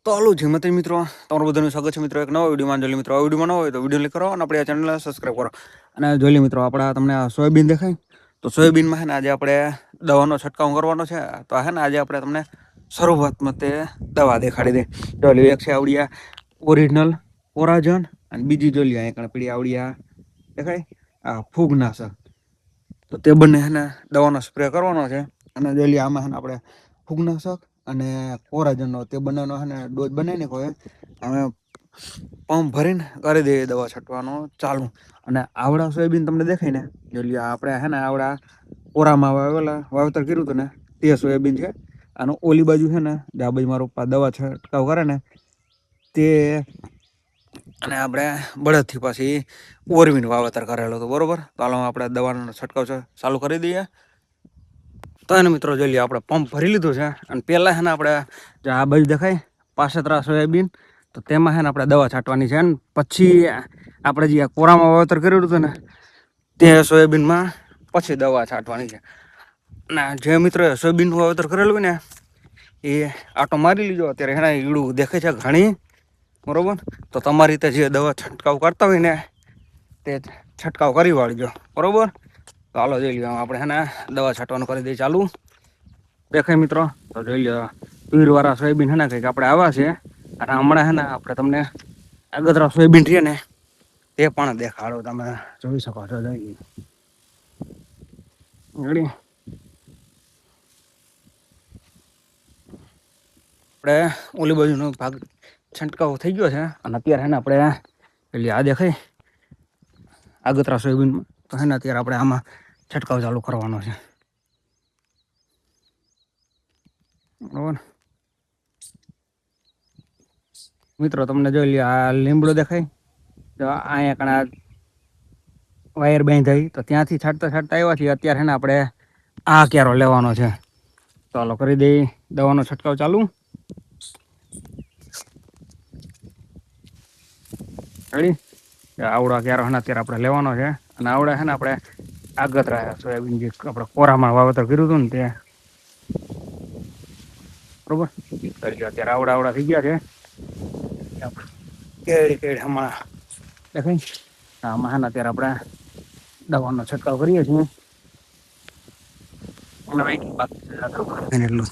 તો હાલો જય મિત્રો, તમારું બધાનું સ્વાગત છે મિત્રો એક નવા વિડીયોમાં. જોઈ મિત્રો, આ વિડીયોમાં ન હોય તો વિડીયો ક્લિક કરો અને આપણી આ ચેનલને સબસ્ક્રાઈબ કરો. અને જોઈ મિત્રો, આપણા તમને આ સોયાબીન દેખાય તો સોયાબીનમાં છે ને આજે આપણે દવાનો છંટકાવ કરવાનો છે. તો હે ને આજે આપણે તમને શરૂઆતમાં તે દવા દેખાડી દે. જોઈ એક છે આવડિયા ઓરિજિનલ કોરાજન અને બીજી જોઈ અહીંયા કણ પીડી આવડિયા દેખાય આ ફૂગનાશક. તો તે બંને હે ને દવાનો સ્પ્રે કરવાનો છે. અને જોઈ આમાં હે ને આપણે ફૂગનાશક અને કોરાજનનો તે બંનેનો હે ને ડોઝ બનાવીને કોઈ અમે પંપ ભરીને કરી દઈએ દવા છાંટવાનો ચાલુ. અને આવડા સોયાબીન તમને દેખાય ને જોઈ આપણે હે ને આવડા કોરામાં વાવેતર કર્યું હતું ને તે સોયાબીન છે. અને ઓલી બાજુ છે ને આ બાજુ મારો પપ્પા દવા છંટકાવ કરે ને તે અને આપણે બળદથી પાછી ઓરવીને વાવેતર કરેલો હતો બરોબર. તો હાલો આપણે દવાનો છંટકાવ ચાલુ કરી દઈએ. તો એને મિત્રો જોઈ લઈએ આપણે પંપ ભરી લીધું છે. અને પહેલાં છે ને આપણે જે આ બાજુ દેખાય પાસેતરા સોયાબીન તો તેમાં છે ને આપણે દવા છાંટવાની છે. ને પછી આપણે જે કોરામાં વાવેતર કર્યું હતું ને તે સોયાબીનમાં પછી દવા છાંટવાની છે. ના જે મિત્રો સોયાબીનનું વાવેતર કરેલું હોય ને એ આટો મારી લીધો. અત્યારે એના ઈડું દેખાય છે ઘણી બરોબર. તો તમારી રીતે જે દવા છંટકાવ કરતા હોય ને તે છંટકાવ કરી વાળજો બરોબર. તો હાલો જોઈ લો આપણે હે ને દવા છાંટવાનું કરી દઈએ ચાલુ. દેખાય મિત્રો તો જોઈ લો પીરવાળા સોયાબીન હે ને કંઈક આપણે આવ્યા છે. અને હમણાં હે ને આપણે તમને આગતરા સોયાબીન રહીએ ને તે પણ દેખાડો. તમે જોઈ શકો છો. જોઈ રેડી આપણે ઓલી બાજુનો ભાગ છંટકાવ થઈ ગયો છે. અને અત્યારે હે ને આપણે પેલી આ દેખાય આગતરા સોયાબીનમાં તો હે ને અત્યારે આપણે આમાં છંટકાવ ચાલુ કરવાનો છે બરાબર. મિત્રો તમને જોઈ લ્યો આ લીમડો દેખાય તો અહીંયા કણા વાયર બાંધાઈ તો ત્યાંથી છાંટતા છાંટતા આવ્યા છીએ. અત્યારે હે ને આપણે આ ક્યારો લેવાનો છે. ચાલો કરી દઈએ દવાનો છંટકાવ ચાલુ. રેડી આવડા ક્યારો હે ને અત્યારે આપણે લેવાનો છે. અને આવડા છે ને આપણે આગતરા સોયાબીન જે આપણે કોરામાં વાવેતર કર્યું હતું ને તે બરોબર. અત્યારે આવડા થઈ ગયા છે. કેડી હમણાં દેખાય આમાં હે ને અત્યારે આપણે દવાનો છંટકાવ કરીએ છીએ. એટલું